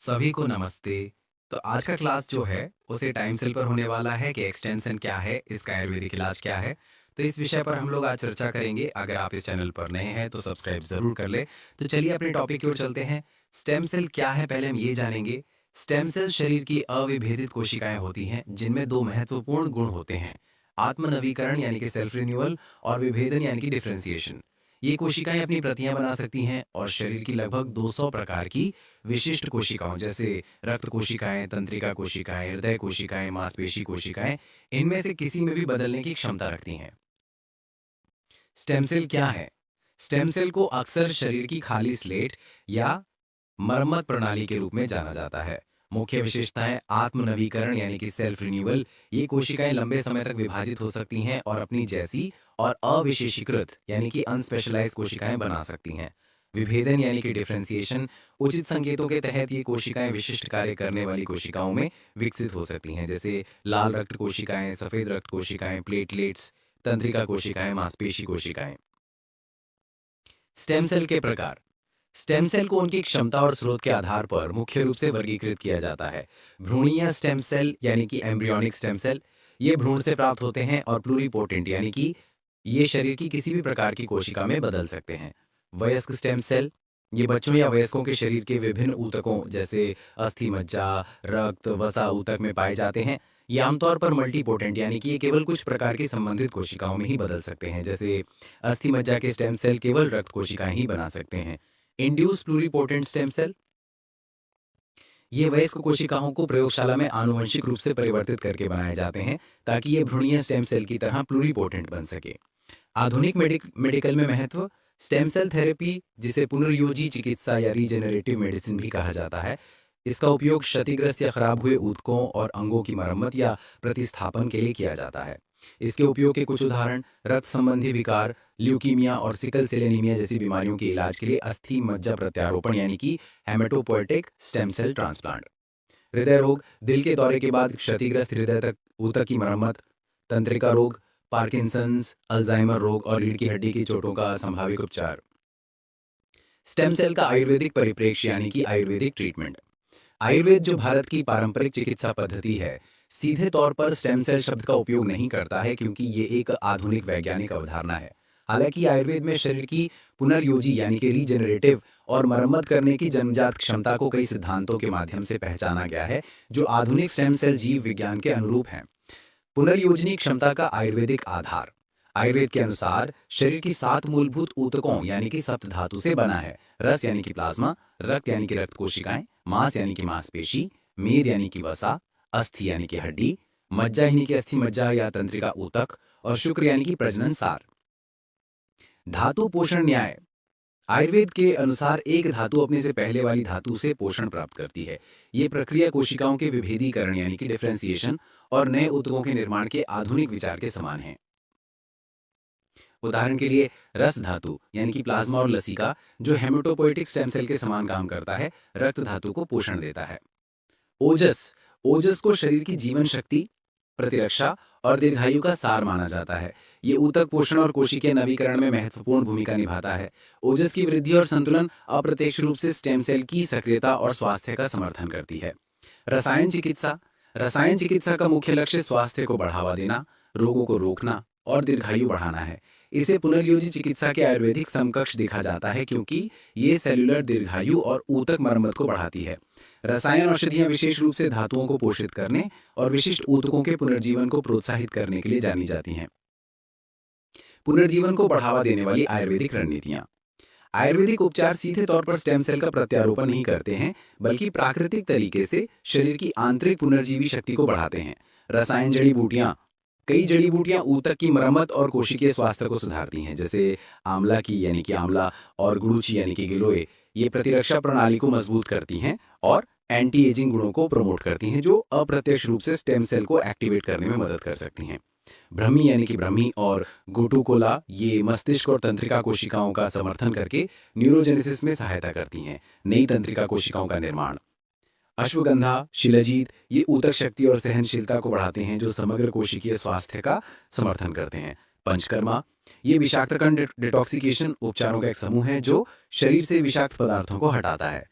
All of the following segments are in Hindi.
सभी को नमस्ते। तो आज का क्लास जो है उसे टाइम सेल पर होने वाला है कि एक्सटेंशन क्या है, इसका आयुर्वेदिक इलाज क्या है। तो इस विषय पर हम लोग आज चर्चा करेंगे। अगर आप इस चैनल पर नए हैं तो सब्सक्राइब जरूर कर ले। तो चलिए अपने टॉपिक की ओर चलते हैं। स्टेम सेल क्या है पहले हम ये जानेंगे। स्टेम सेल शरीर की अविभेदित कोशिकाएं होती हैं जिनमें दो महत्वपूर्ण गुण होते हैं। आत्मनवीकरण यानी कि सेल्फ रिन्यूअल और विभेदन यानी कि डिफरेंशिएशन। ये कोशिकाएं अपनी प्रतियां बना सकती हैं और शरीर की लगभग 200 प्रकार की विशिष्ट कोशिकाओं जैसे रक्त कोशिकाएं, तंत्रिका कोशिकाएं, हृदय कोशिकाएं, मांसपेशी कोशिकाएं, इनमें से किसी में भी बदलने की क्षमता रखती हैं। स्टेम सेल क्या है? स्टेम सेल को अक्सर शरीर की खाली स्लेट या मरम्मत प्रणाली के रूप में जाना जाता है। मुख्य विशेषताएं आत्मनवीकरण यानी कि सेल्फ रिन्यूअल। ये कोशिकाएं लंबे समय तक विभाजित हो सकती हैं और अपनी जैसी और अविशेषीकृत यानी कि अनस्पेशलाइज्ड कोशिकाएं बना सकती हैं। विभेदन यानी कि डिफरेंशिएशन। उचित संकेतों के तहत ये कोशिकाएं विशिष्ट कार्य करने वाली कोशिकाओं में विकसित हो सकती हैं, जैसे लाल रक्त कोशिकाएं, सफेद रक्त कोशिकाएं, प्लेटलेट्स, तंत्रिका कोशिकाएं, मांसपेशी कोशिकाएं। स्टेम सेल के प्रकार। स्टेम सेल को उनकी क्षमता और स्रोत के आधार पर मुख्य रूप से वर्गीकृत किया जाता है। भ्रूणीय स्टेम सेल यानी कि एम्ब्रियोनिक स्टेम सेल, ये भ्रूण से प्राप्त होते हैं और प्लूरिपोटेंट यानी कि ये शरीर की किसी भी प्रकार की कोशिका में बदल सकते हैं। वयस्क स्टेम सेल, ये बच्चों या वयस्कों के शरीर के विभिन्न ऊतकों जैसे अस्थि मज्जा, रक्त, वसा ऊतक में पाए जाते हैं। ये आमतौर पर मल्टीपोटेंट यानी कि ये केवल कुछ प्रकार की संबंधित कोशिकाओं में ही बदल सकते हैं, जैसे अस्थि मज्जा के स्टेम सेल केवल रक्त कोशिकाएं ही बना सकते हैं। इंड्यूस प्लूरिपोटेंट स्टेम सेल, ये वयस्क कोशिकाओं को प्रयोगशाला में आनुवंशिक रूप से परिवर्तित करके बनाए जाते हैं ताकि ये भ्रूणीय स्टेम सेल की तरह प्लूरिपोटेंट बन सके। आधुनिक मेडिकल में महत्व। स्टेम सेल थेरेपी, जिसे पुनर्योजी चिकित्सा या रीजेनरेटिव मेडिसिन भी कहा जाता है, इसका उपयोग क्षतिग्रस्त या खराब हुए ऊतकों और अंगों की मरम्मत या प्रतिस्थापन के लिए किया जाता है। इसके उपयोग के कुछ उदाहरण रक्त संबंधी विकार, ल्यूकीमिया और सिकल सेल एनीमिया जैसी बीमारियों के इलाज के लिए अस्थि मज्जा प्रत्यारोपण यानी कि हेमेटोपोएटिक स्टेम सेल ट्रांसप्लांट। हृदय रोग, दिल के दौरे के बाद क्षतिग्रस्त हृदय तक ऊतक की मरम्मत। तंत्रिका रोग, पार्किंसंस, अल्जाइमर रोग और रीढ़ की हड्डी की चोटों का संभावित उपचार। स्टेम सेल का आयुर्वेदिक परिप्रेक्ष्य यानी कि आयुर्वेदिक ट्रीटमेंट। आयुर्वेद, जो भारत की पारंपरिक चिकित्सा पद्धति है, सीधे तौर पर स्टेम सेल शब्द का उपयोग नहीं करता है क्योंकि ये एक आधुनिक वैज्ञानिक अवधारणा है। हालांकि आयुर्वेद में शरीर की पुनर्योजी यानी कि रीजेनरेटिव और मरम्मत करने की जन्मजात क्षमता को कई सिद्धांतों के माध्यम से पहचाना गया है जो आधुनिक स्टेम सेल जीव विज्ञान के अनुरूप हैं। पुनर्योजनी क्षमता का आयुर्वेदिक आधार। आयुर्वेद के अनुसार शरीर की 7 मूलभूत ऊतकों यानी कि सप्त धातु से बना है। रस यानी कि प्लाज्मा, रक्त यानी कि रक्त कोशिकाएं, मांस यानी कि मांसपेशी, मेद यानी कि वसा, अस्थि यानी कि हड्डी, मज्जा यानी कि अस्थि मज्जा या तंत्रिका ऊतक और शुक्र यानी कि प्रजनन सार। धातु पोषण न्याय। आयुर्वेद के अनुसार एक धातु अपने से पहले वाली धातु से पोषण प्राप्त करती है। ये प्रक्रिया कोशिकाओं के विभेदीकरण यानी कि डिफरेंशिएशन और नए ऊतकों के निर्माण के आधुनिक विचार के समान है। उदाहरण के लिए रस धातु यानी कि प्लाज्मा और लसिका, जो हेमेटोपोएटिक स्टेम सेल के समान काम करता है, रक्त धातु को पोषण देता है। ओजस, ओजस को शरीर की जीवन शक्ति, प्रतिरक्षा और दीर्घायु का सार माना जाता है। ये ऊतक पोषण और कोशिकीय नवीकरण में महत्वपूर्ण भूमिका निभाता है। ओजस की वृद्धि और संतुलन अप्रत्यक्ष रूप से स्टेम सेल की सक्रियता और स्वास्थ्य का समर्थन करती है। रसायन चिकित्सा। रसायन चिकित्सा का मुख्य लक्ष्य स्वास्थ्य को बढ़ावा देना, रोगों को रोकना और दीर्घायु बढ़ाना है। इसे पुनर्योजी चिकित्सा के आयुर्वेदिक समकक्ष देखा जाता है क्योंकि ये सेल्युलर दीर्घायु और ऊतक मरम्मत को बढ़ाती है। रसायन औषधियां विशेष रूप से धातुओं को पोषित करने और विशिष्ट ऊतकों के पुनर्जीवन को प्रोत्साहित करने के लिए जानी जाती हैं। पुनर्जीवन को बढ़ावा देने वाली आयुर्वेदिक रणनीतियां। आयुर्वेदिक उपचार सीधे तौर पर स्टेम सेल का प्रत्यारोपण नहीं करते हैं, बल्कि प्राकृतिक तरीके से शरीर की आंतरिक पुनर्जीवी शक्ति को बढ़ाते हैं। रसायन जड़ी बूटियां। कई जड़ी बूटियां ऊतक की मरम्मत और कोशिकीय स्वास्थ्य को सुधारती हैं, जैसे आंवला की यानी कि आंवला और गुड़ूची यानी कि गिलोय। ये प्रतिरक्षा प्रणाली को मजबूत करती हैं और एंटी एजिंग गुणों को प्रमोट करती हैं, जो अप्रत्यक्ष रूप से स्टेम सेल को एक्टिवेट करने में मदद कर सकती हैं। ब्रह्मी यानी कि ब्रह्मी और गोटुकोला, ये मस्तिष्क और तंत्रिका कोशिकाओं का समर्थन करके न्यूरोजेनेसिस में सहायता करती हैं, नई तंत्रिका कोशिकाओं का निर्माण। अश्वगंधा, शिलाजीत, ये ऊतक शक्ति और सहनशीलता को बढ़ाते हैं, जो समग्र कोशिकीय स्वास्थ्य का समर्थन करते हैं। पंचकर्मा, ये विषाक्त कण डिटॉक्सिकेशन उपचारों का एक समूह है जो शरीर से विषाक्त पदार्थों को हटाता है।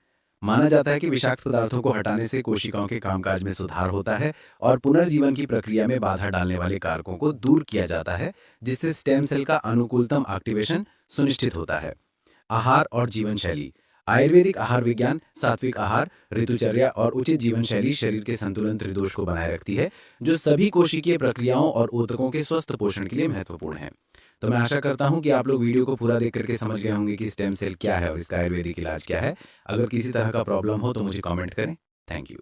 माना जाता है कि विषाक्त पदार्थों को हटाने से कोशिकाओं के कामकाज में सुधार होता है और पुनर्जीवन की प्रक्रिया में बाधा डालने वाले कारकों को दूर किया जाता है, जिससे स्टेम सेल का अनुकूलतम एक्टिवेशन सुनिश्चित होता है। आहार और जीवन शैली। आयुर्वेदिक आहार विज्ञान सात्विक आहार, ऋतुचर्या और उचित जीवन शैली शरीर के संतुलन त्रिदोष को बनाए रखती है, जो सभी कोशिकीय प्रक्रियाओं और ऊतकों के स्वस्थ पोषण के लिए महत्वपूर्ण है। तो मैं आशा करता हूं कि आप लोग वीडियो को पूरा देख करके समझ गए होंगे कि स्टेम सेल क्या है और इसका आयुर्वेदिक इलाज क्या है। अगर किसी तरह का प्रॉब्लम हो तो मुझे कमेंट करें। Thank you.